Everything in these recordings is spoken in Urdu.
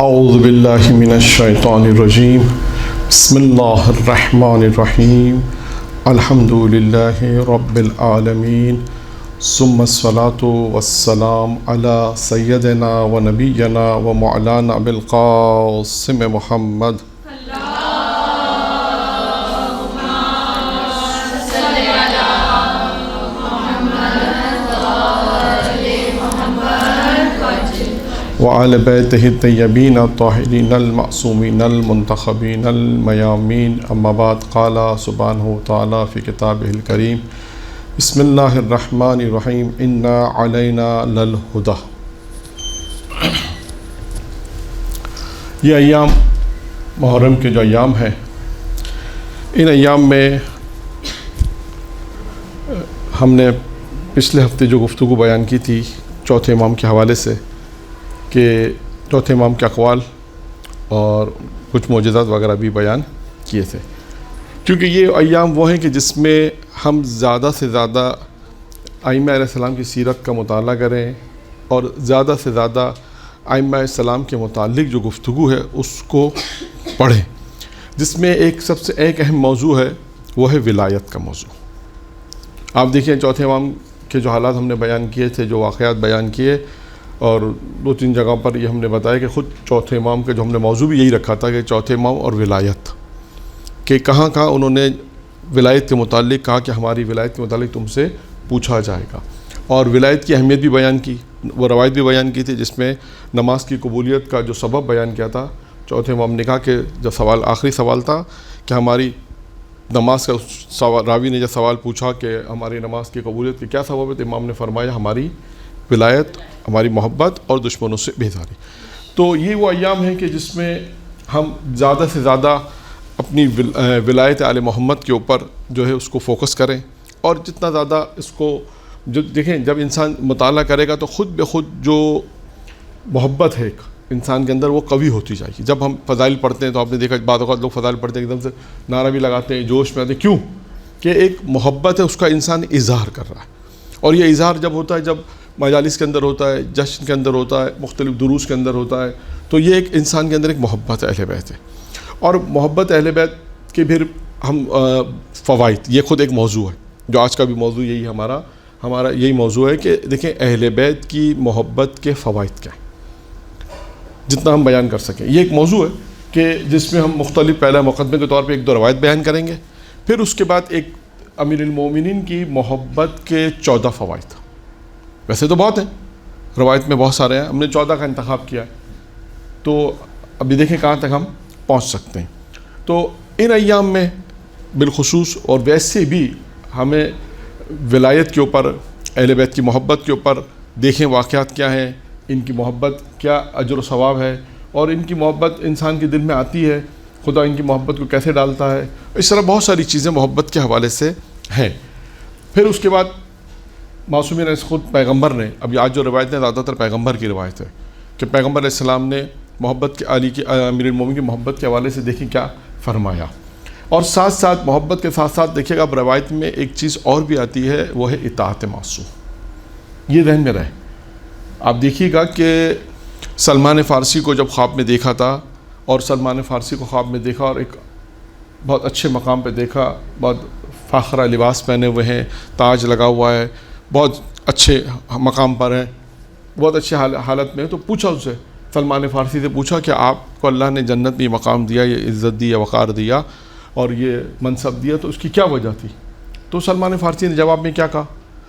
اعوذ باللہ من الشیطان الرجیم بسم اللہ الرحمن الرحیم الحمد للہ رب العالمین ثم الصلاة والسلام علی سیدنا و نبینا و مولانا بالقاسم محمد وعلى بيته الطيبين الطاهرين المعصومين المنتخبين الميامين أما بعد قال سبحانه وتعالى في كتابه الكريم بسم الله الرحمن الرحيم إنا علينا للهدى. یہ ایام محرم کے جو ایام ہیں، ان ایام میں ہم نے پچھلے ہفتے جو گفتگو بیان کی تھی چوتھے امام کے حوالے سے کہ چوتھے امام کے اقوال اور کچھ معجزات وغیرہ بھی بیان کیے تھے، کیونکہ یہ ایام وہ ہیں کہ جس میں ہم زیادہ سے زیادہ ائمہ علیہ السلام کی سیرت کا مطالعہ کریں اور زیادہ سے زیادہ ائمہ علیہ السلام کے متعلق جو گفتگو ہے اس کو پڑھیں، جس میں سب سے ایک اہم موضوع ہے، وہ ہے ولایت کا موضوع. آپ دیکھیں چوتھے امام کے جو حالات ہم نے بیان کیے تھے، جو واقعات بیان کیے، اور دو تین جگہ پر یہ ہم نے بتایا کہ خود چوتھے امام کا جو ہم نے موضوع بھی یہی رکھا تھا کہ چوتھے امام اور ولایت، کہ کہاں کہاں انہوں نے ولایت کے متعلق کہا کہ ہماری ولایت کے متعلق تم سے پوچھا جائے گا، اور ولایت کی اہمیت بھی بیان کی، وہ روایت بھی بیان کی تھی جس میں نماز کی قبولیت کا جو سبب بیان کیا تھا. چوتھے امام نے کہا کہ جب آخری سوال تھا کہ ہماری نماز کا سوال، راوی نے جب سوال پوچھا کہ ہماری نماز کی قبولیت کے کیا سبب ہے، تو امام نے فرمایا ہماری ولایت، ہماری محبت اور دشمنوں سے بیزاری. تو یہ وہ ایام ہیں کہ جس میں ہم زیادہ سے زیادہ اپنی ولایت آل محمد کے اوپر جو ہے اس کو فوکس کریں، اور جتنا زیادہ اس کو جو دیکھیں، جب انسان مطالعہ کرے گا تو خود بخود جو محبت ہے ایک انسان کے اندر وہ قوی ہوتی جائے گی. جب ہم فضائل پڑھتے ہیں تو آپ نے دیکھا بعض اوقات لوگ فضائل پڑھتے ہیں ایک دم سے نعرہ بھی لگاتے ہیں، جوش میں آتے ہیں، کیوں کہ ایک محبت ہے، اس کا انسان اظہار کر رہا ہے. اور یہ اظہار جب ہوتا ہے، جب مجالس کے اندر ہوتا ہے، جشن کے اندر ہوتا ہے، مختلف دروس کے اندر ہوتا ہے، تو یہ ایک انسان کے اندر ایک محبت اہل بیت ہے. اور محبت اہل بیت کے پھر ہم فوائد، یہ خود ایک موضوع ہے جو آج کا بھی موضوع یہی ہمارا یہی موضوع ہے کہ دیکھیں اہل بیت کی محبت کے فوائد کیا ہیں، جتنا ہم بیان کر سکیں. یہ ایک موضوع ہے کہ جس میں ہم مختلف پہلا مقدمے کے طور پہ ایک دو روایت بیان کریں گے، پھر اس کے بعد ایک امیر المومنین کی محبت کے 14 فوائد. ویسے تو بہت ہیں، روایت میں بہت سارے ہیں، ہم نے 14 کا انتخاب کیا ہے، تو ابھی دیکھیں کہاں تک ہم پہنچ سکتے ہیں. تو ان ایام میں بالخصوص اور ویسے بھی ہمیں ولایت کے اوپر، اہل بیت کی محبت کے اوپر دیکھیں واقعات کیا ہیں، ان کی محبت کیا اجر و ثواب ہے، اور ان کی محبت انسان کے دل میں آتی ہے، خدا ان کی محبت کو کیسے ڈالتا ہے. اس طرح بہت ساری چیزیں محبت کے حوالے سے ہیں. پھر اس کے بعد معصومین خود پیغمبر نے، ابھی آج جو روایت ہے زیادہ تر پیغمبر کی روایت ہے کہ پیغمبر علیہ السلام نے محبت کے امیر المومنین کی محبت کے حوالے سے دیکھیں کیا فرمایا. اور ساتھ ساتھ محبت کے ساتھ ساتھ دیکھیے گا اب روایت میں ایک چیز اور بھی آتی ہے، وہ ہے اطاعت معصوم. یہ ذہن میں رہے. آپ دیکھیے گا کہ سلمان فارسی کو جب خواب میں دیکھا تھا، اور سلمان فارسی کو خواب میں دیکھا اور ایک بہت اچھے مقام پہ دیکھا، بہت فاخرہ لباس پہنے ہوئے ہیں، تاج لگا ہوا ہے، بہت اچھے مقام پر ہیں، بہت اچھے حالت میں، تو پوچھا اس سے، سلمان فارسی سے پوچھا کہ آپ کو اللہ نے جنت میں مقام دیا، یہ عزت دی، یہ وقار دیا اور یہ منصب دیا، تو اس کی کیا وجہ تھی؟ تو سلمان فارسی نے جواب میں کیا کہا؟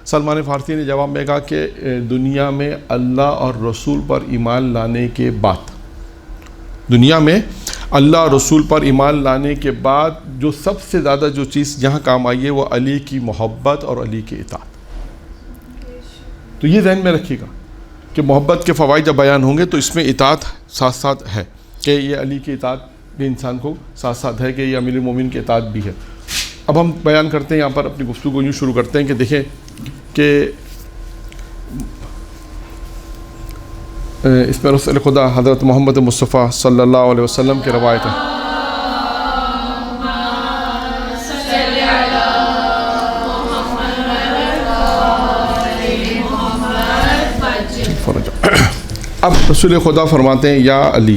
سلمان فارسی نے جواب میں کہا کہ دنیا میں اللہ اور رسول پر ایمان لانے کے بعد، دنیا میں اللہ اور رسول پر ایمان لانے کے بعد جو سب سے زیادہ جو چیز یہاں کام آئی ہے وہ علی کی محبت اور علی کی اطاعت. تو یہ ذہن میں رکھیے گا کہ محبت کے فوائد جب بیان ہوں گے تو اس میں اطاعت ساتھ ساتھ ہے، کہ یہ علی کی اطاعت بھی انسان کو ساتھ ساتھ ہے، کہ یہ امیر المومنین کی اطاعت بھی ہے. اب ہم بیان کرتے ہیں، یہاں پر اپنی گفتگو یوں شروع کرتے ہیں کہ دیکھیں کہ اس میں رسول خدا حضرت محمد مصطفیٰ صلی اللہ علیہ وسلم کی روایت ہے. اب رسول خدا فرماتے ہیں یا علی،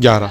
11,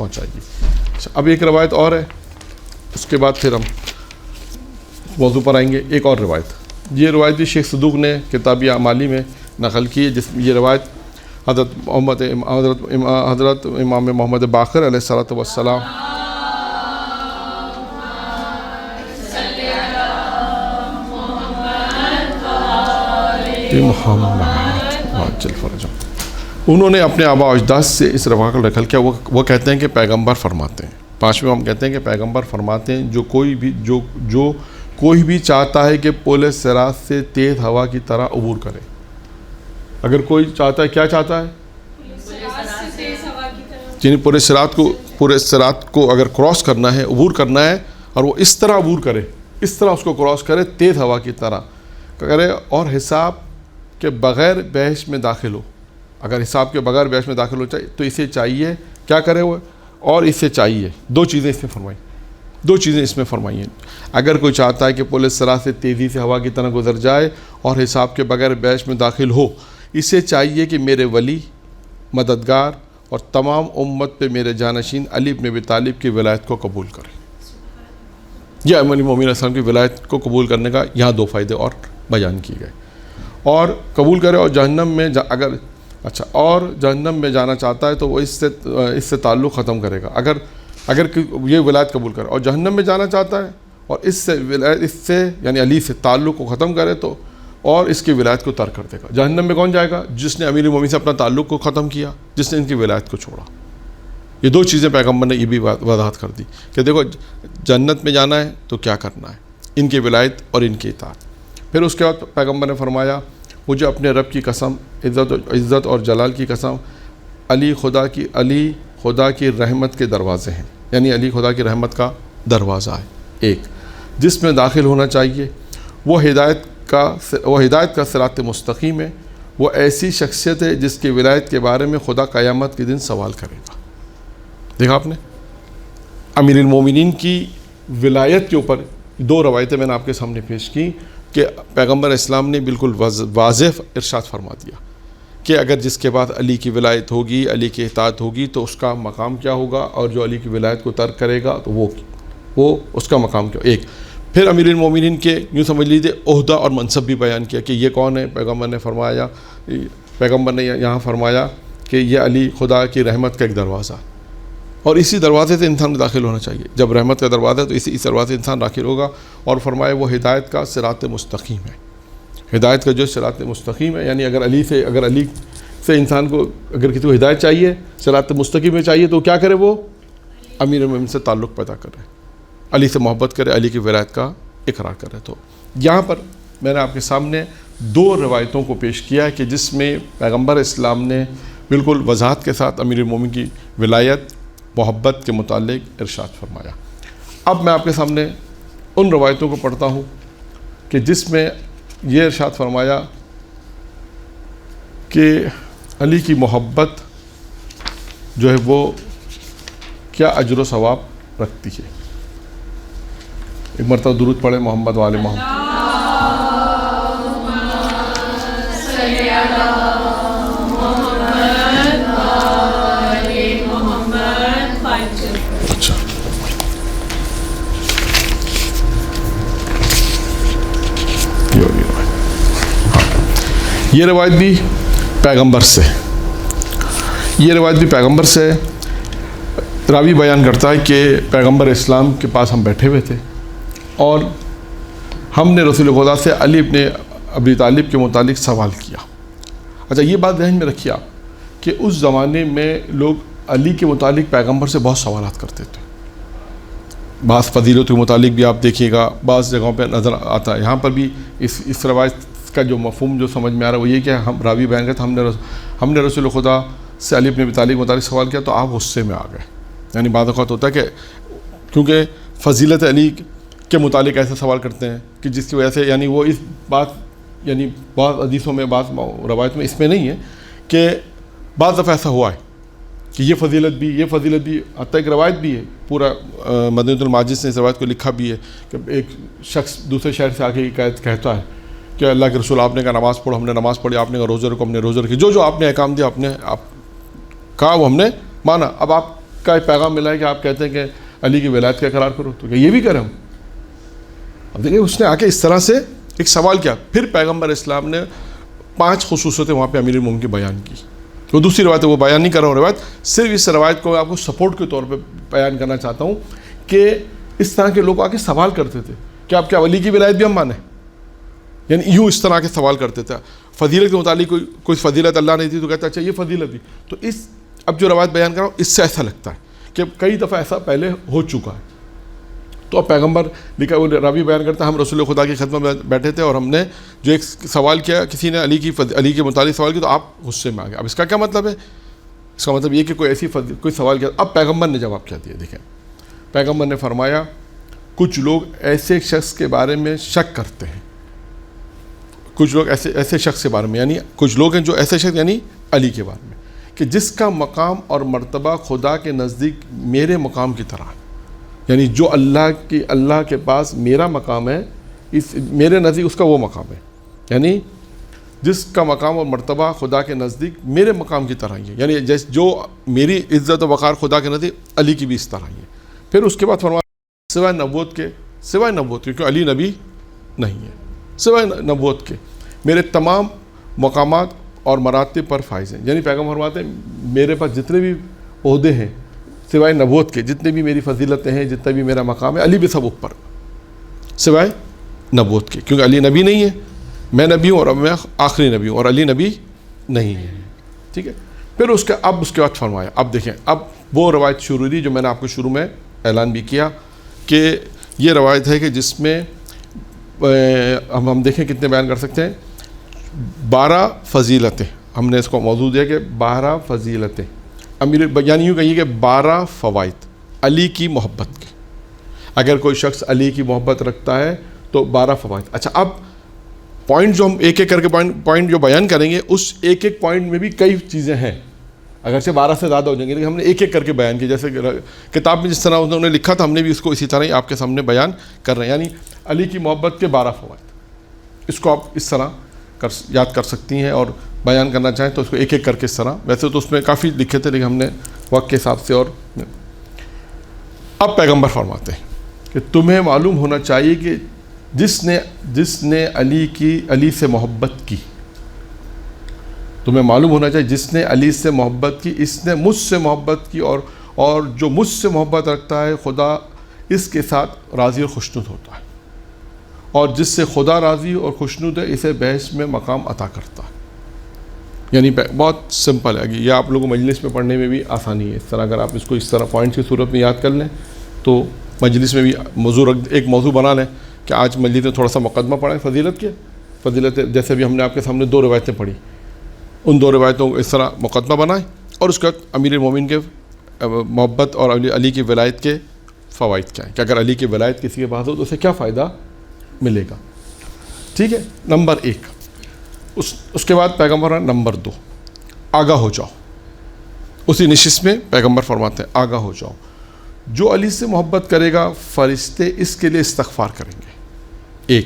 پہنچائیے. اچھا اب ایک روایت اور ہے, اس کے بعد پھر ہم موضوع پر آئیں گے. ایک اور روایت, یہ روایت بھی شیخ صدوق نے کتاب اعمالی میں نقل کی ہے, جس میں یہ روایت حضرت امام محمد باقر علیہ الصلوۃ والسلام انہوں نے اپنے آباء و اجداد سے اس روایت کو نقل کیا. وہ کہتے ہیں کہ پیغمبر فرماتے ہیں, پانچویں ہم کہتے ہیں کہ پیغمبر فرماتے ہیں, جو کوئی بھی چاہتا ہے کہ پل صراط سے تیز ہوا کی طرح عبور کرے. اگر کوئی چاہتا ہے, کیا چاہتا ہے, یعنی پورے صراط کو اگر کراس کرنا ہے, عبور کرنا ہے, اور وہ اس طرح عبور کرے, اس طرح اس کو کراس کرے تیز ہوا کی طرح کرے, اور حساب کے بغیر بحث میں داخل ہو. اگر حساب کے بغیر بحث میں داخل ہو چاہیے تو اسے چاہیے کیا کرے وہ, اور اسے چاہیے دو چیزیں اس میں فرمائی ہیں. اگر کوئی چاہتا ہے کہ پل صراط سے تیزی سے ہوا کی طرح گزر جائے اور حساب کے بغیر بحث میں داخل ہو, اسے چاہیے کہ میرے ولی, مددگار اور تمام امت پہ میرے جانشین علی بن ابی طالب کی ولایت کو قبول کرے. یہ امیر المومنین علیہ السلام کی ولایت کو قبول کرنے کا یہاں دو فائدے اور بیان کیے گئے. اور قبول کرے, اور جہنم میں اور جہنم میں جانا چاہتا ہے تو وہ اس سے تعلق ختم کرے گا. اگر یہ ولایت قبول کرے اور جہنم میں جانا چاہتا ہے اور اس سے یعنی علی سے تعلق کو ختم کرے تو اور اس کی ولایت کو ترک کر دے گا. جہنم میں کون جائے گا؟ جس نے امیر المومنین سے اپنا تعلق کو ختم کیا, جس نے ان کی ولایت کو چھوڑا. یہ دو چیزیں پیغمبر نے یہ بھی وضاحت کر دی کہ دیکھو جنت میں جانا ہے تو کیا کرنا ہے, ان کی ولایت اور ان کی اطاعت. پھر اس کے بعد پیغمبر نے فرمایا, مجھے اپنے رب کی قسم, عزت اور جلال کی قسم, علی خدا کی رحمت کے دروازے ہیں. یعنی علی خدا کی رحمت کا دروازہ ہے ایک, جس میں داخل ہونا چاہیے. وہ ہدایت کا صراط مستقیم ہے. وہ ایسی شخصیت ہے جس کی ولایت کے بارے میں خدا قیامت کے دن سوال کرے گا. دیکھا آپ نے, امیر المومنین کی ولایت کے اوپر دو روایتیں میں نے آپ کے سامنے پیش کی کہ پیغمبر اسلام نے بالکل واضح ارشاد فرما دیا کہ اگر جس کے بعد علی کی ولایت ہوگی, علی کی اطاعت ہوگی تو اس کا مقام کیا ہوگا, اور جو علی کی ولایت کو ترک کرے گا تو وہ اس کا مقام کیا. ایک پھر امیر المومنین کے یوں سمجھ لیجیے عہدہ اور منصب بھی بیان کیا کہ یہ کون ہے. پیغمبر نے یہاں فرمایا کہ یہ علی خدا کی رحمت کا ایک دروازہ, اور اسی دروازے سے انسان داخل ہونا چاہیے. جب رحمت کا دروازہ ہے تو اس دروازے سے انسان داخل ہوگا. اور فرمایا وہ ہدایت کا صراط مستقیم ہے. ہدایت کا جو صراط مستقیم ہے, یعنی اگر علی سے انسان کو اگر کسی کو ہدایت چاہیے, صراط مستقیم میں چاہیے تو کیا کرے, وہ امیر المومنین سے تعلق پیدا کرے, علی سے محبت کرے, علی کی ولایت کا اقرار کرے. تو یہاں پر میں نے آپ کے سامنے دو روایتوں کو پیش کیا ہے کہ جس میں پیغمبر اسلام نے بالکل وضاحت کے ساتھ امیر المومنین کی ولایت, محبت کے متعلق ارشاد فرمایا. اب میں آپ کے سامنے ان روایتوں کو پڑھتا ہوں کہ جس میں یہ ارشاد فرمایا کہ علی کی محبت جو ہے وہ کیا اجر و ثواب رکھتی ہے. ایک مرتبہ درود پڑھے محمد و آل محمد. اچھا, یہ روایت بھی پیغمبر سے راوی بیان کرتا ہے کہ پیغمبر اسلام کے پاس ہم بیٹھے ہوئے تھے اور ہم نے رسول خدا سے علی بن ابی طالب کے متعلق سوال کیا. اچھا, یہ بات ذہن میں رکھیے آپ کہ اس زمانے میں لوگ علی کے متعلق پیغمبر سے بہت سوالات کرتے تھے. بعض فضیلت کے متعلق بھی آپ دیکھیے گا, بعض جگہوں پہ نظر آتا ہے. یہاں پر بھی اس روایت کا جو مفہوم جو سمجھ میں آ رہا ہے وہ یہ کہ ہم راوی بیان کرتے ہم نے رسول خدا سے علی بن ابی طالب کے متعلق سوال کیا تو آپ غصے میں آ گئے. یعنی بعض اوقات ہوتا ہے کہ کیونکہ فضیلت علی کے متعلق ایسا سوال کرتے ہیں کہ جس کی وجہ سے یعنی وہ اس بات یعنی بعض حدیثوں میں بعض روایت میں اس میں نہیں ہے کہ بعض دفعہ ایسا ہوا ہے کہ یہ فضیلت بھی حتیٰ ایک روایت بھی ہے, پورا مدینۃ الماجد نے اس روایت کو لکھا بھی ہے کہ ایک شخص دوسرے شہر سے آ کے کہتا ہے کہ اللہ کے رسول آپ نے کہا نماز پڑھو, ہم نے نماز پڑھی, آپ نے کہا روزہ رکھو, ہم نے روزہ رکھی, جو آپ نے احکام دیا آپ نے کہا وہ ہم نے مانا. اب آپ کا ایک پیغام ملا ہے کہ آپ کہتے ہیں کہ علی کی ولایت کا اقرار کرو، تو کہ یہ بھی کریں ہم؟ اب دیکھیں اس نے آ کے اس طرح سے ایک سوال کیا. پھر پیغمبر اسلام نے 5 خصوصیتیں وہاں پہ امیر المومنین کی بیان کی. وہ دوسری روایت ہے، وہ بیان نہیں کر رہا ہوں روایت، صرف اس روایت کو میں آپ کو سپورٹ کے طور پہ بیان کرنا چاہتا ہوں کہ اس طرح کے لوگ آ کے سوال کرتے تھے کہ آپ کیا ولی کی ولایت بھی ہم مانیں؟ یعنی یوں اس طرح کے سوال کرتے تھے. فضیلت کے متعلق کوئی فضیلت اللہ نے دی تو کہتا ہے اچھا یہ فضیلت دی. تو اب جو روایت بیان کر رہا ہوں اس سے ایسا لگتا ہے کہ کئی دفعہ ایسا پہلے ہو چکا ہے. تو اب پیغمبر لکھا وہ راوی بیان کرتا ہے ہم رسول خدا کی خدمت میں بیٹھے تھے اور ہم نے جو ایک سوال کیا، کسی نے علی کے متعلق سوال کیا تو آپ غصے میں آ گئے. اب اس کا کیا مطلب ہے؟ اس کا مطلب یہ کہ کوئی سوال کیا. اب پیغمبر نے جواب کیا دیا. دیکھیں پیغمبر نے فرمایا کچھ لوگ ایسے شخص کے بارے میں شک کرتے ہیں، کچھ لوگ ایسے شخص کے بارے میں، یعنی کچھ لوگ ہیں جو ایسے شخص یعنی علی کے بارے میں کہ جس کا مقام اور مرتبہ خدا کے نزدیک میرے مقام کی طرح ہے. یعنی جو اللہ کے پاس میرا مقام ہے میرے نزدیک اس کا وہ مقام ہے. یعنی جس کا مقام اور مرتبہ خدا کے نزدیک میرے مقام کی طرح ہی ہے. یعنی جو میری عزت و وقار خدا کے نزدیک علی کی بھی اس طرح ہی ہے. پھر اس کے بعد فرمایا سوائے نبوت کے کیونکہ علی نبی نہیں ہے، سوائے نبوت کے میرے تمام مقامات اور مراتب پر فائز ہیں. یعنی پیغمبر فرماتے ہیں میرے پاس جتنے بھی عہدے ہیں سوائے نبوت کے، جتنے بھی میری فضیلتیں ہیں، جتنا بھی میرا مقام ہے، علی بھی سب اوپر سوائے نبوت کے، کیونکہ علی نبی نہیں ہے. میں نبی ہوں اور اب میں آخری نبی ہوں اور علی نبی نہیں ہے. ٹھیک ہے. پھر اس کے بعد فرمایا اب دیکھیں اب وہ روایت شروع ہوئی جو میں نے آپ کو شروع میں اعلان بھی کیا کہ یہ روایت ہے کہ جس میں ہم دیکھیں کتنے بیان کر سکتے ہیں. 12 فضیلتیں ہم نے اس کو موضوع دیا کہ 12 فضیلتیں یعنی یوں کہیے کہ 12 فوائد علی کی محبت کے. اگر کوئی شخص علی کی محبت رکھتا ہے تو 12 فوائد. اچھا اب پوائنٹ جو ہم ایک کر کے پوائنٹ جو بیان کریں گے اس ایک پوائنٹ میں بھی کئی چیزیں ہیں، اگرچہ 12 سے زیادہ ہو جائیں گے لیکن ہم نے ایک کر کے بیان کیا. جیسے کتاب میں جس طرح انہوں نے لکھا تھا ہم نے بھی اس کو اسی طرح ہی آپ کے سامنے بیان کر رہے ہیں. یعنی علی کی محبت کے 12 فوائد، اس کو آپ اس طرح یاد کر سکتی ہیں اور بیان کرنا چاہیں تو اس کو ایک کر کے اس طرح. ویسے تو اس میں کافی لکھے تھے لیکن ہم نے وقت کے حساب سے. اور اب پیغمبر فرماتے ہیں کہ تمہیں معلوم ہونا چاہیے کہ جس نے علی سے محبت کی، تمہیں معلوم ہونا چاہیے جس نے علی سے محبت کی اس نے مجھ سے محبت کی، اور جو مجھ سے محبت رکھتا ہے خدا اس کے ساتھ راضی اور خوشنود ہوتا ہے، اور جس سے خدا راضی اور خوشنود ہے اسے بحث میں مقام عطا کرتا ہے. یعنی بہت سمپل ہے، یہ آپ لوگوں کو مجلس میں پڑھنے میں بھی آسانی ہے. اس طرح اگر آپ اس کو اس طرح پوائنٹ کی صورت میں یاد کر لیں تو مجلس میں بھی ایک موضوع بنا لیں کہ آج مجلس میں تھوڑا سا مقدمہ پڑھیں فضیلت جیسے بھی ہم نے آپ کے سامنے 2 روایتیں پڑھی، ان 2 روایتوں کو اس طرح مقدمہ بنائیں اور اس کے بعد امیر المومنین کے محبت اور علی کی ولایت کے فوائد کیا ہیں کہ اگر علی کی ولایت کسی کے پاس ہو تو اسے کیا فائدہ ملے گا. ٹھیک ہے. نمبر 1. اس کے بعد پیغمبر نمبر 2 آگاہ ہو جاؤ. اسی نشست میں پیغمبر فرماتے ہیں آگاہ ہو جاؤ، جو علی سے محبت کرے گا فرشتے اس کے لیے استغفار کریں گے. یہ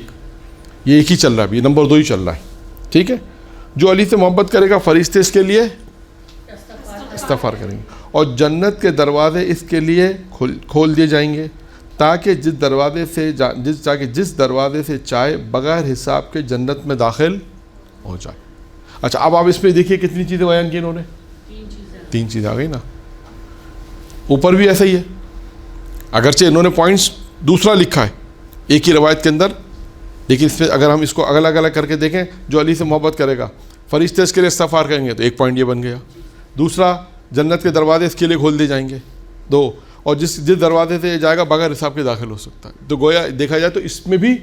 ایک ہی چل رہا ہے ابھی، نمبر 2 ہی چل رہا ہے. ٹھیک ہے. جو علی سے محبت کرے گا فرشتے اس کے لیے استغفار کریں گے اور جنت کے دروازے اس کے لیے کھول دیے جائیں گے تاکہ جس دروازے سے چاہے بغیر حساب کے جنت میں داخل ہو جائے. اچھا اب آپ اس پہ دیکھیے کتنی چیزیں بیان کی انہوں نے. 3 چیزیں آ گئی نا. اوپر بھی ایسا ہی ہے، اگرچہ انہوں نے پوائنٹس دوسرا لکھا ہے ایک ہی روایت کے اندر، لیکن اس میں اگر ہم اس کو الگ کر کے دیکھیں جو علی سے محبت کرے گا فرشتے اس کے لیے استغفار کریں گے تو ایک پوائنٹ یہ بن گیا. دوسرا جنت کے دروازے اس کے لیے کھول دیے جائیں گے 2، اور جس دروازے سے جائے گا بغیر حساب کے داخل ہو سکتا ہے. تو گویا دیکھا جائے تو اس میں بھی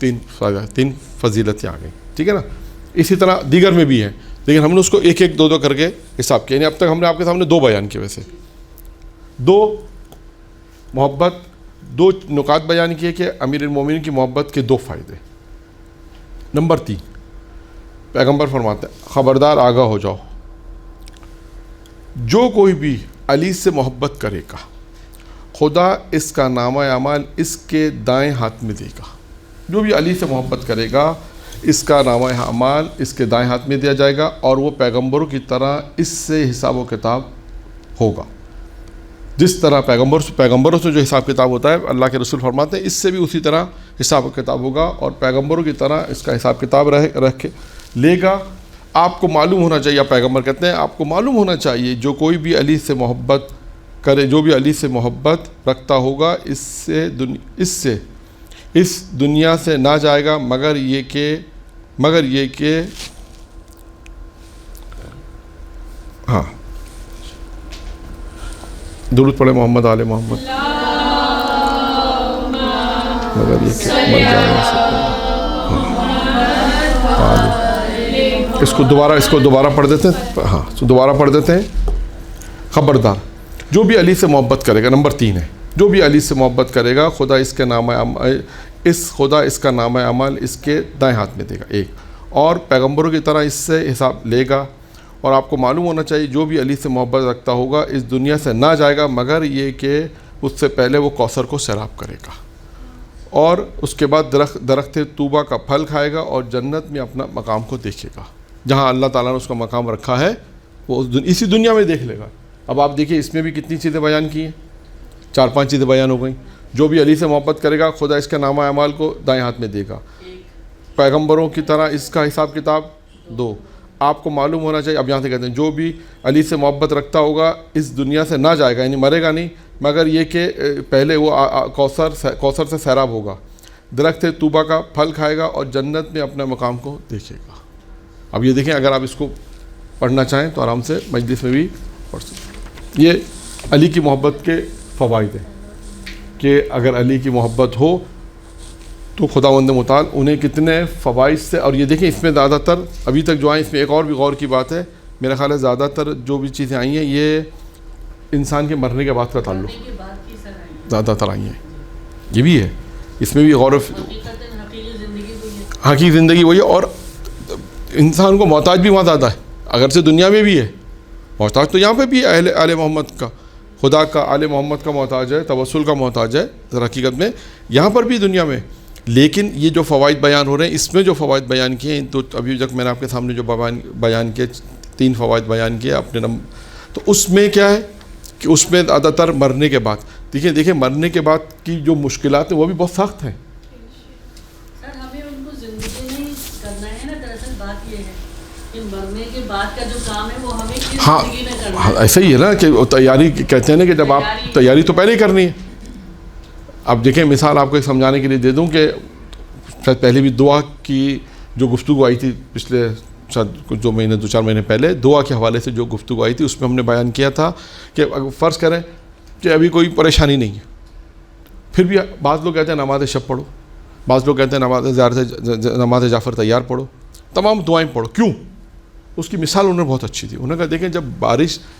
3 فضیلتیں آ گئی. ٹھیک ہے نا. اسی طرح دیگر میں بھی ہیں لیکن ہم نے اس کو 1 2 کر کے حساب کیا. یعنی اب تک ہم نے آپ کے سامنے 2 بیان کیے، ویسے 2 محبت 2 نکات بیان کیے کہ امیر المومنین کی محبت کے 2 فائدے. نمبر 3 پیغمبر فرماتے ہیں خبردار آگاہ ہو جاؤ، جو کوئی بھی علی سے محبت کرے گا خدا اس کا نامہ اعمال اس کے دائیں ہاتھ میں دے گا. جو بھی علی سے محبت کرے گا اس کا نامہ اعمال اس کے دائیں ہاتھ میں دیا جائے گا اور وہ پیغمبروں کی طرح اس سے حساب و کتاب ہوگا. جس طرح پیغمبروں سے جو حساب کتاب ہوتا ہے، اللہ کے رسول فرماتے ہیں اس سے بھی اسی طرح حساب کتاب ہوگا، اور پیغمبروں کی طرح اس کا حساب کتاب رکھ لے گا۔ آپ کو معلوم ہونا چاہیے، پیغمبر کہتے ہیں آپ کو معلوم ہونا چاہیے جو کوئی بھی علی سے محبت کرے، جو بھی علی سے محبت رکھتا ہوگا اس دنیا سے نہ جائے گا مگر یہ کہ ہاں درود پڑھے محمد آل محمد، مگر یہ کہ مر جائے گا۔ اس کو دوبارہ پڑھ دیتے ہیں، ہاں دوبارہ پڑھ دیتے ہیں۔ خبردار جو بھی علی سے محبت کرے گا، نمبر 3 ہے، جو بھی علی سے محبت کرے گا خدا اس کا نام عمل اس کے دائیں ہاتھ میں دے گا، ایک، اور پیغمبروں کی طرح اس سے حساب لے گا۔ اور آپ کو معلوم ہونا چاہیے جو بھی علی سے محبت رکھتا ہوگا اس دنیا سے نہ جائے گا مگر یہ کہ اس سے پہلے وہ کوثر کو سیراب کرے گا، اور اس کے بعد درخت طوبہ کا پھل کھائے گا اور جنت میں اپنا مقام کو دیکھے گا، جہاں اللہ تعالیٰ نے اس کا مقام رکھا ہے وہ اسی دنیا میں دیکھ لے گا۔ اب آپ دیکھیے اس میں بھی کتنی چیزیں بیان کی ہیں، 4-5 چیزیں بیان ہو گئیں۔ جو بھی علی سے محبت کرے گا خدا اس کے نامہ اعمال کو دائیں ہاتھ میں دے گا، پیغمبروں کی طرح اس کا حساب کتاب 2۔ آپ کو معلوم ہونا چاہیے، اب یہاں سے کہتے ہیں جو بھی علی سے محبت رکھتا ہوگا اس دنیا سے نہ جائے گا، یعنی مرے گا نہیں مگر یہ کہ پہلے وہ کوثر سے سیراب ہوگا، درخت طوبہ کا پھل کھائے گا اور جنت میں اپنے مقام کو دیکھے گا۔ اب یہ دیکھیں اگر آپ اس کو پڑھنا چاہیں تو آرام سے مجلس میں بھی پڑھ سکتے۔ یہ علی کی محبت کے فوائد ہیں کہ اگر علی کی محبت ہو تو خداوند متعال انہیں کتنے فوائد سے، اور یہ دیکھیں اس میں زیادہ تر ابھی تک جو آئیں، اس میں ایک اور بھی غور کی بات ہے، میرا خیال ہے زیادہ تر جو بھی چیزیں آئی ہیں یہ انسان کے مرنے کے بعد کا تعلق زیادہ تر آئی ہیں، یہ بھی ہے، اس میں بھی غور حقیقی زندگی وہی ہے، اور انسان کو محتاج بھی وہاں زیادہ ہے، اگرچہ دنیا میں بھی ہے محتاج، تو یہاں پہ بھی آل محمد کا، خدا کا آل محمد کا محتاج ہے، توسل کا محتاج ہے در حقیقت میں یہاں پر بھی دنیا میں۔ لیکن یہ جو فوائد بیان ہو رہے ہیں، اس میں جو فوائد بیان کیے ہیں تو ابھی تک میں نے آپ کے سامنے جو بیان کیے 3 فوائد بیان کیے اپنے تو اس میں کیا ہے کہ اس میں زیادہ تر مرنے کے بعد دیکھیں مرنے کے بعد کی جو مشکلات ہیں وہ بھی بہت سخت ہیں۔ سر ہمیں ان کو زندگی نہیں کرنا ہے نا، دراصل بات یہ ہے کہ مرنے کے بعد کا جو کام ہے وہ ہمیں زندگی میں کرنا ہے۔ ایسا ہی ہے نا کہ تیاری کہتے ہیں نا کہ جب آپ تیاری تو پہلے ہی کرنی ہے۔ اب دیکھیں مثال آپ کو ایک سمجھانے کے لیے دے دوں کہ شاید پہلے بھی دعا کی جو گفتگو آئی تھی پچھلے شاید کچھ 2-4 مہینے پہلے، دعا کے حوالے سے جو گفتگو آئی تھی اس میں ہم نے بیان کیا تھا کہ فرض کریں کہ ابھی کوئی پریشانی نہیں ہے، پھر بھی بعض لوگ کہتے ہیں نماز شب پڑھو، بعض لوگ کہتے ہیں نماز جعفر تیار پڑھو، تمام دعائیں پڑھو، کیوں؟ اس کی مثال انہوں نے بہت اچھی تھی، انہوں نے کہا دیکھیں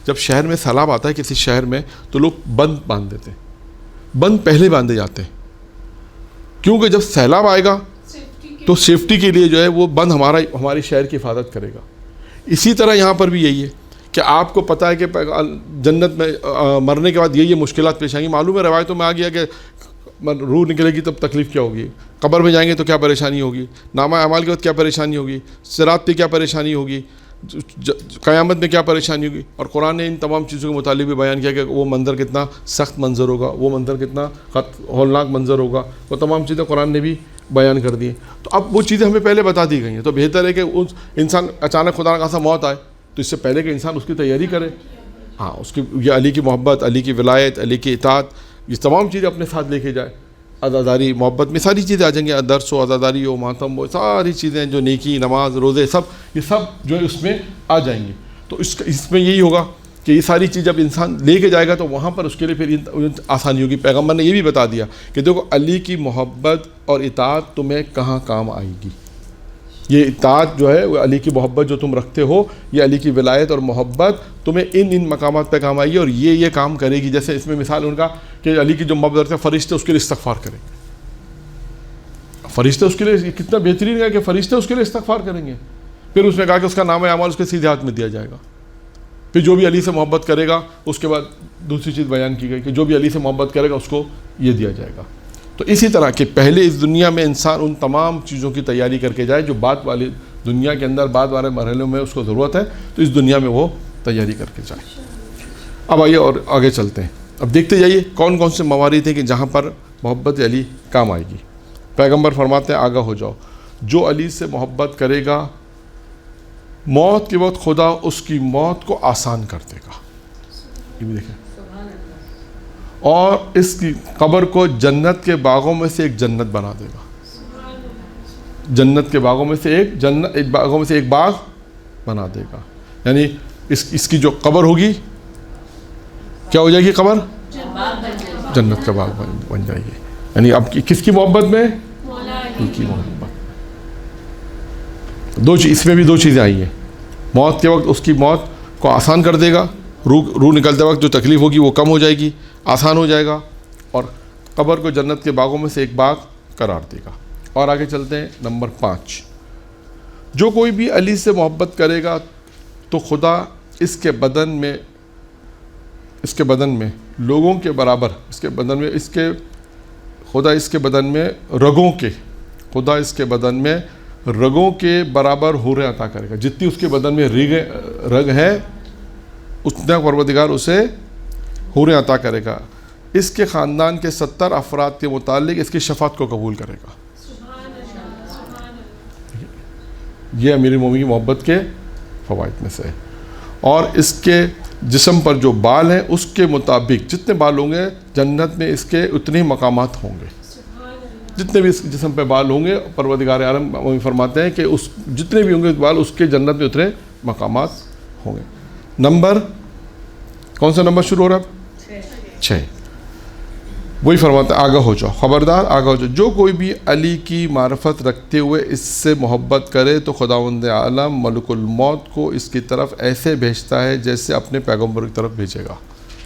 جب شہر میں سیلاب آتا ہے کسی شہر میں تو لوگ بند باندھ دیتے ہیں، بند پہلے باندھے جاتے ہیں، کیونکہ جب سیلاب آئے گا تو سیفٹی کے لیے جو ہے وہ بند ہماری شہر کی حفاظت کرے گا۔ اسی طرح یہاں پر بھی یہی ہے کہ آپ کو پتہ ہے کہ جنت میں مرنے کے بعد یہ مشکلات پیش آئیں گی، معلوم ہے روایتوں میں آ گیا کہ روح نکلے گی تب تکلیف کیا ہوگی، قبر میں جائیں گے تو کیا پریشانی ہوگی، نامہ اعمال کے وقت کیا پریشانی ہوگی، صراط پہ کیا پریشانی ہوگی، قیامت میں کیا پریشانی ہوگی، اور قرآن نے ان تمام چیزوں کے متعلق بھی بیان کیا کہ وہ منظر کتنا سخت منظر ہوگا، وہ منظر کتنا ہولناک منظر ہوگا، وہ تمام چیزیں قرآن نے بھی بیان کر دی ہیں۔ تو اب وہ چیزیں ہمیں پہلے بتا دی گئی ہیں، تو بہتر ہے کہ انسان اچانک خدا کا موت آئے تو اس سے پہلے کہ انسان اس کی تیاری کرے، ہاں اس کی یہ علی کی محبت، علی کی ولایت، علی کی اطاعت، یہ تمام چیزیں اپنے ساتھ لے کے جائے، عزاداری محبت میں ساری چیزیں آ جائیں گی، درس ہو، عزاداری ہو، ماتم ہو، ساری چیزیں جو نیکی، نماز، روزے، یہ سب جو ہے اس میں آ جائیں گی۔ تو اس میں یہی ہوگا کہ یہ ساری چیز جب انسان لے کے جائے گا تو وہاں پر اس کے لیے پھر آسانی ہوگی۔ پیغمبر نے یہ بھی بتا دیا کہ دیکھو علی کی محبت اور اطاعت تمہیں کہاں کام آئے گی، یہ اطاعت جو ہے وہ علی کی محبت جو تم رکھتے ہو، یہ علی کی ولایت اور محبت تمہیں ان مقامات پہ کام آئے گی، اور یہ کام کرے گی۔ جیسے اس میں مثال ان کا کہ علی کی جو محبت رکھتے ہیں فرشتے اس کے لیے استغفار کریں گے، فرشتے اس کے لیے کتنا بہترین ہے کہ فرشتے اس کے لیے استغفار کریں گے۔ پھر اس نے کہا کہ اس کا نام اعمال اس کے سیدھے ہاتھ میں دیا جائے گا۔ پھر جو بھی علی سے محبت کرے گا، اس کے بعد دوسری چیز بیان کی گئی کہ جو بھی علی سے محبت کرے گا اس کو یہ دیا جائے گا۔ تو اسی طرح کہ پہلے اس دنیا میں انسان ان تمام چیزوں کی تیاری کر کے جائے جو بعد والی دنیا کے اندر بعد والے مرحلوں میں اس کو ضرورت ہے، تو اس دنیا میں وہ تیاری کر کے جائے۔ اب آئیے اور آگے چلتے ہیں۔ اب دیکھتے جائیے کون کون سے موارد ہیں کہ جہاں پر محبت علی کام آئے گی. پیغمبر فرماتے ہیں آگاہ ہو جاؤ, جو علی سے محبت کرے گا موت کے وقت خدا اس کی موت کو آسان کر دے گا. یہ بھی دیکھیں, اور اس کی قبر کو جنت کے باغوں میں سے ایک جنت بنا دے گا. جنت کے باغوں میں سے ایک باغ بنا دے گا. یعنی اس کی جو قبر ہوگی کیا ہو جائے گی؟ قبر جنت کا باغ بن جائے گی. یعنی اب کس کی محبت میں؟ علی کی محبت. اس میں بھی دو چیزیں آئی ہیں. موت کے وقت اس کی موت کو آسان کر دے گا, روح نکلتے وقت جو تکلیف ہوگی وہ کم ہو جائے گی, آسان ہو جائے گا, اور قبر کو جنت کے باغوں میں سے ایک باغ قرار دے گا. اور آگے چلتے ہیں. نمبر 5, جو کوئی بھی علی سے محبت کرے گا تو خدا اس کے بدن میں لوگوں کے برابر خدا اس کے بدن میں رگوں کے برابر حوریں عطا کرے گا. جتنی اس کے بدن میں رگ ہے اتنا پروردگار اسے حوریں عطا کرے گا. اس کے خاندان کے 70 افراد کے متعلق اس کی شفاعت کو قبول کرے گا. یہ امیر المومنین کی محبت کے فوائد میں سے ہے. اور اس کے جسم پر جو بال ہیں اس کے مطابق جتنے بال ہوں گے جنت میں اس کے اتنے ہی مقامات ہوں گے. جتنے بھی اس جسم پہ بال ہوں گے پروردگار عالم فرماتے ہیں کہ جتنے بھی ہوں گے بال اس کے جنت میں اتنے مقامات ہوں گے. کون سا نمبر شروع ہو رہا ہے؟ 6. وہی فرماتا ہے آگاہ ہو جاؤ, خبردار آگاہ ہو جاؤ, جو کوئی بھی علی کی معرفت رکھتے ہوئے اس سے محبت کرے تو خداوند عالم ملک الموت کو اس کی طرف ایسے بھیجتا ہے جیسے اپنے پیغمبر کی طرف بھیجے گا.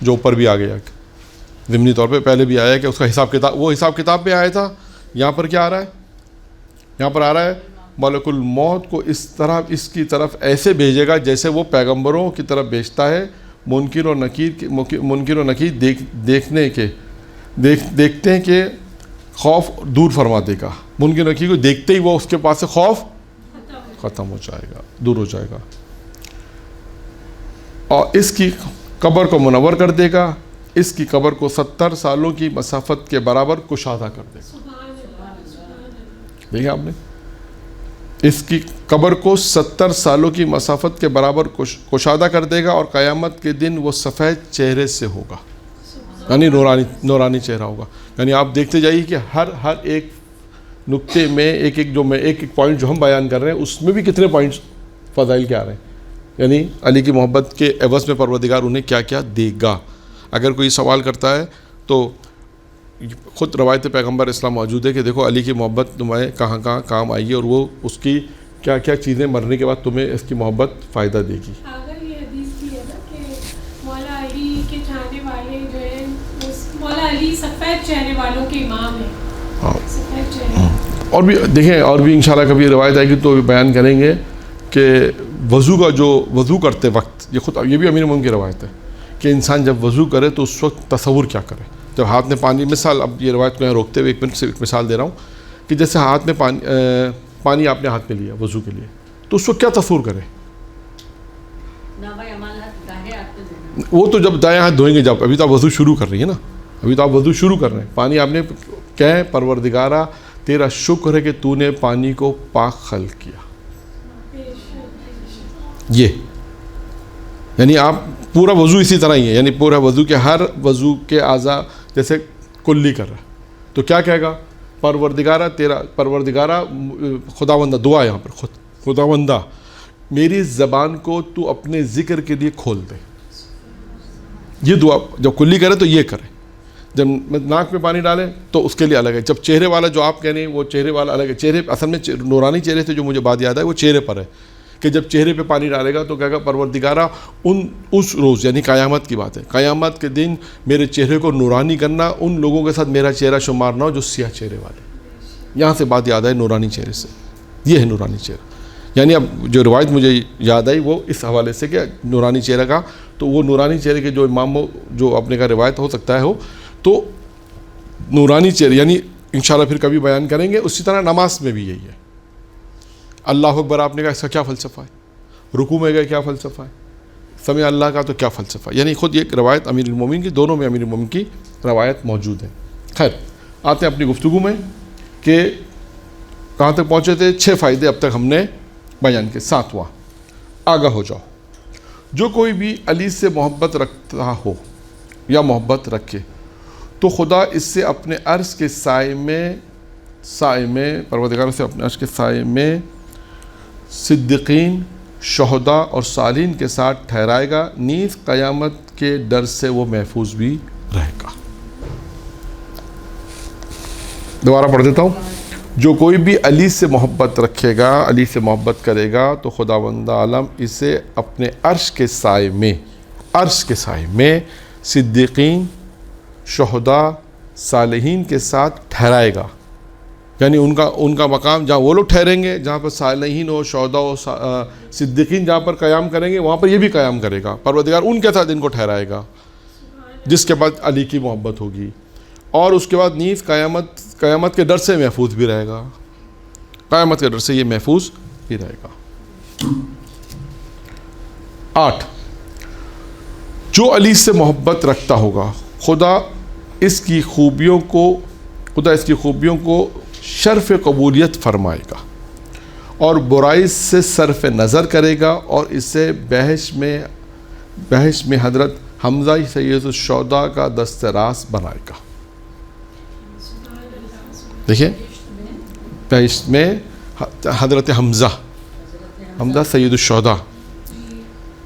جو اوپر بھی آ گیا ضمنی طور پہ پہلے بھی آیا کہ اس کا حساب کتاب پہ آیا تھا. یہاں پر کیا آ رہا ہے؟ یہاں پر آ رہا ہے ملک الموت کو اس کی طرف ایسے بھیجے گا جیسے وہ پیغمبروں کی طرف بھیجتا ہے. منکر و نکیر دیکھتے ہیں کہ خوف دور فرما دے گا. منکر و نکیر کو دیکھتے ہی وہ اس کے پاس سے خوف ختم ہو جائے گا, دور ہو جائے گا, اور اس کی قبر کو منور کر دے گا. اس کی قبر کو 70 سالوں کی مسافت کے برابر کشادہ کر دے گا. دیکھیں آپ نے, اس کی قبر کو 70 سالوں کی مسافت کے برابر کشادہ کر دے گا, اور قیامت کے دن وہ سفید چہرے سے ہوگا, یعنی نورانی چہرہ ہوگا. یعنی آپ دیکھتے جائیے کہ ہر ایک نقطے میں ایک پوائنٹ جو ہم بیان کر رہے ہیں اس میں بھی کتنے پوائنٹس فضائل کے آ رہے ہیں. یعنی علی کی محبت کے عوض میں پروردگار انہیں کیا کیا دے گا. اگر کوئی سوال کرتا ہے تو خود روایت پیغمبر اسلام موجود ہے کہ دیکھو علی کی محبت تمہیں کہاں کہاں کام آئی ہے, اور وہ اس کی کیا کیا چیزیں مرنے کے بعد تمہیں اس کی محبت فائدہ دے گی. اگر یہ حدیث بھی ہے نا کہ مولا علی کے چاہنے والے جو ہیں مولا علی سفید چہرے والوں کے امام ہیں. ہاں, سفید چہرے. اور بھی دیکھیں, اور بھی انشاءاللہ کبھی روایت آئے گی تو بیان کریں گے کہ وضو کرتے وقت یہ بھی امیر المومنین کی روایت ہے کہ انسان جب وضو کرے تو اس وقت تصور کیا کرے. جب ہاتھ میں پانی, مثال اب یہ روایت کو یہاں روکتے ہوئے ایک مثال دے رہا ہوں کہ جیسے ہاتھ میں پانی آپ نے ہاتھ میں لیا وضو کے لیے, تو اس وقت کیا تصور کرے؟ وہ تو جب دائیں ہاتھ دھوئیں گے, جب ابھی تو آپ وضو شروع کر رہی ہیں نا, ابھی تو آپ وضو شروع کر رہے ہیں, پانی آپ نے کہیں پروردگارہ تیرا شکر ہے کہ تو نے پانی کو پاک خلق کیا. یہ یعنی آپ پورا وضو اسی طرح ہی ہے, یعنی پورا وضو کے ہر وضو کے اعضاء جیسے کلی کر رہا ہے, تو کیا کہے گا؟ پروردگارہ خداوندہ, دعا یہاں پر خداوندہ میری زبان کو تو اپنے ذکر کے لیے کھول دے. یہ دعا جب کلی کرے تو یہ کرے. جب ناک میں پانی ڈالے تو اس کے لیے الگ ہے. جب چہرے والا جو آپ کہہ رہے ہیں وہ چہرے والا الگ ہے. چہرے اصل میں نورانی چہرے سے جو مجھے بات یاد ہے وہ چہرے پر ہے کہ جب چہرے پہ پانی ڈالے گا تو کہے گا پروردگارہ اس روز, یعنی قیامت کی بات ہے, قیامت کے دن میرے چہرے کو نورانی کرنا, ان لوگوں کے ساتھ میرا چہرہ شمار نہ ہو جو سیاہ چہرے والے. یہاں سے بات یاد آئی نورانی چہرے سے, یہ ہے نورانی چہرہ. یعنی اب جو روایت مجھے یاد آئی وہ اس حوالے سے کہ نورانی چہرہ کا, تو وہ نورانی چہرے کے جو امام جو اپنے کا روایت ہو سکتا ہے ہو, تو نورانی چہرے یعنی انشاءاللہ پھر کبھی بیان کریں گے. اسی طرح نماز میں بھی یہی ہے. اللہ اکبر آپ نے کہا اس کا کیا فلسفہ ہے, رکوع میں گئے کیا فلسفہ ہے, سمع اللہ کا تو کیا فلسفہ. یعنی خود یہ روایت امیر المومنین کی، دونوں میں امیر المومنین کی روایت موجود ہے. خیر آتے ہیں اپنی گفتگو میں کہ کہاں تک پہنچے تھے. 6 فائدے اب تک ہم نے بیان کیے. 7واں آگاہ ہو جاؤ. جو کوئی بھی علی سے محبت رکھتا ہو یا محبت رکھے تو خدا اس سے اپنے عرش کے سائے میں پروردگار سے اپنے عرش کے سائے میں صدیقین، شہداء اور صالحین کے ساتھ ٹھہرائے گا، نیز قیامت کے ڈر سے وہ محفوظ بھی رہے گا. دوبارہ پڑھ دیتا ہوں. جو کوئی بھی علی سے محبت رکھے گا، علی سے محبت کرے گا تو خداوند عالم اسے اپنے عرش کے سائے میں صدیقین، شہداء، صالحین کے ساتھ ٹھہرائے گا. یعنی ان کا مقام جہاں وہ لوگ ٹھہریں گے، جہاں پر صالحین ہو، شہداء ہو، صدیقین جہاں پر قیام کریں گے، وہاں پر یہ بھی قیام کرے گا. پروردگار ان کے ساتھ ان کو ٹھہرائے گا جس کے بعد علی کی محبت ہوگی. اور اس کے بعد نیز قیامت کے ڈر سے محفوظ بھی رہے گا. قیامت کے ڈر سے یہ محفوظ بھی رہے گا. 8 جو علی سے محبت رکھتا ہوگا خدا اس کی خوبیوں کو شرف قبولیت فرمائے گا اور برائی سے صرف نظر کرے گا اور اسے بحث میں حضرت حمزہ سید الشہداء کا دست راست بنائے گا. دیکھیں بحث میں حضرت حمزہ سید الشہداء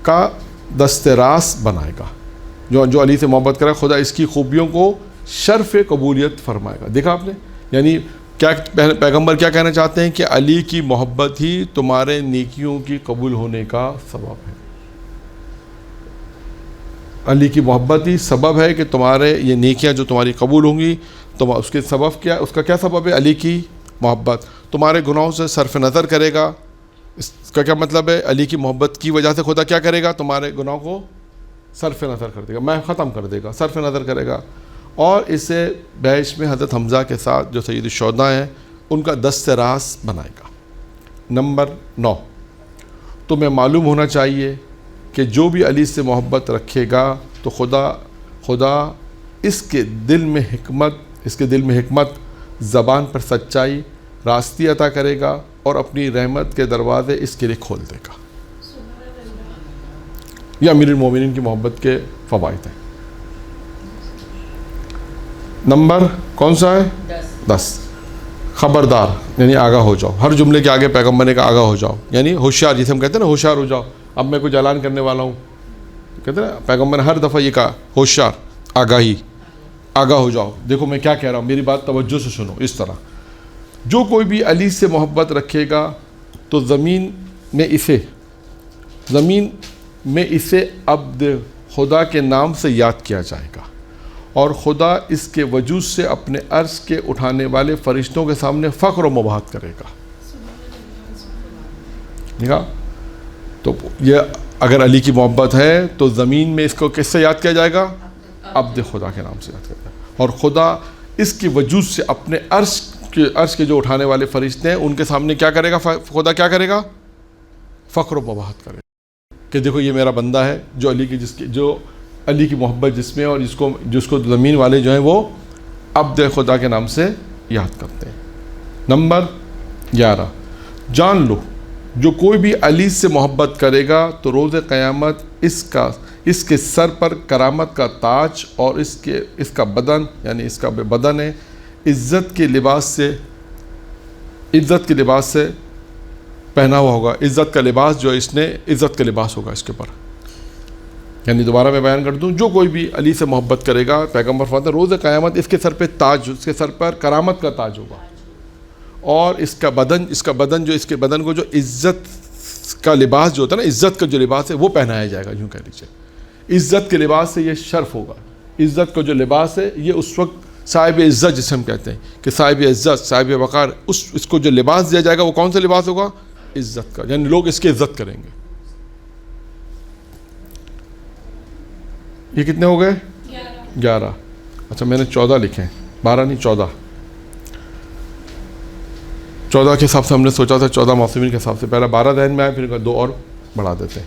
کا دست راست بنائے گا. جو علی سے محبت کرے خدا اس کی خوبیوں کو شرف قبولیت فرمائے گا. دیکھا آپ نے، یعنی کیا پیغمبر کیا کہنا چاہتے ہیں کہ علی کی محبت ہی تمہارے نیکیوں کی قبول ہونے کا سبب ہے. علی کی محبت ہی سبب ہے کہ تمہارے یہ نیکیاں جو تمہاری قبول ہوں گی. اس کے سبب کیا، اس کا کیا سبب ہے؟ علی کی محبت. تمہارے گناہوں سے صرف نظر کرے گا. اس کا کیا مطلب ہے؟ علی کی محبت کی وجہ سے خدا کیا کرے گا؟ تمہارے گناہوں کو صرف نظر کر دے گا، میں ختم کر دے گا، صرف نظر کرے گا. اور اسے بحث میں حضرت حمزہ کے ساتھ جو سید الشہداء ہیں ان کا دست راست بنائے گا. نمبر 9 تمہیں معلوم ہونا چاہیے کہ جو بھی علی سے محبت رکھے گا تو خدا اس کے دل میں حکمت، زبان پر سچائی، راستی عطا کرے گا اور اپنی رحمت کے دروازے اس کے لیے کھول دے گا. یہ امیر المومنین کی محبت کے فوائد ہیں. نمبر کون سا ہے؟ 10 خبردار، یعنی آگاہ ہو جاؤ. ہر جملے کے آگے پیغمبر نے کہا آگاہ ہو جاؤ، یعنی ہوشیار، جسے ہم کہتے ہیں نا ہوشیار ہو جاؤ. اب میں کچھ اعلان کرنے والا ہوں، کہتے ہیں نا پیغمبر نے ہر دفعہ یہ کہا ہوشیار، آگاہ ہو جاؤ. دیکھو میں کیا کہہ رہا ہوں، میری بات توجہ سے سنو. اس طرح جو کوئی بھی علی سے محبت رکھے گا تو زمین میں اسے عبد خدا کے نام سے یاد کیا جائے گا اور خدا اس کے وجود سے اپنے عرش کے اٹھانے والے فرشتوں کے سامنے فخر و مباحت کرے گا. دیکھا تو یہ اگر علی کی محبت ہے تو زمین میں اس کو کس سے یاد کیا جائے گا؟ عبد خدا کے نام سے یاد کیا جائے گا. اور خدا اس کے وجود سے اپنے عرش کے جو اٹھانے والے فرشتے ہیں ان کے سامنے کیا کرے گا؟ خدا کیا کرے گا؟ فخر و مباحت کرے گا کہ دیکھو یہ میرا بندہ ہے جو علی کی محبت جس میں، اور جس کو زمین والے جو ہیں وہ عبد خدا کے نام سے یاد کرتے ہیں. نمبر 11 جان لو جو کوئی بھی علی سے محبت کرے گا تو روز قیامت اس کے سر پر کرامت کا تاج اور اس کا بدن، یعنی اس کا بدن ہے، عزت کے لباس سے پہنا ہوا ہوگا. عزت کا لباس جو اس نے عزت کا لباس ہوگا اس کے پر. یعنی دوبارہ میں بیان کر دوں، جو کوئی بھی علی سے محبت کرے گا پیغمبر فرماتے ہیں روز قیامت اس کے سر پہ تاج، اس کے سر پر کرامت کا تاج ہوگا. اور اس کا بدن کو جو عزت کا لباس جو ہوتا ہے نا، عزت کا جو لباس ہے وہ پہنایا جائے گا. یوں کہہ لیجیے عزت کے لباس سے یہ شرف ہوگا. عزت کا جو لباس ہے یہ اس وقت صاحب عزت جسے ہم کہتے ہیں کہ صاحب عزت، صاحب وقار، اس کو جو لباس دیا جائے گا وہ کون سا لباس ہوگا؟ عزت کا. یعنی لوگ اس کی عزت کریں گے. یہ کتنے ہو گئے؟ 11. اچھا میں نے 14 لکھے ہیں، 12 نہیں 14. 14 کے حساب سے ہم نے سوچا تھا 14 معصومین کے حساب سے، پہلا 12 ذہن میں آئے، پھر 2 اور بڑھا دیتے ہیں.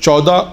14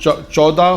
14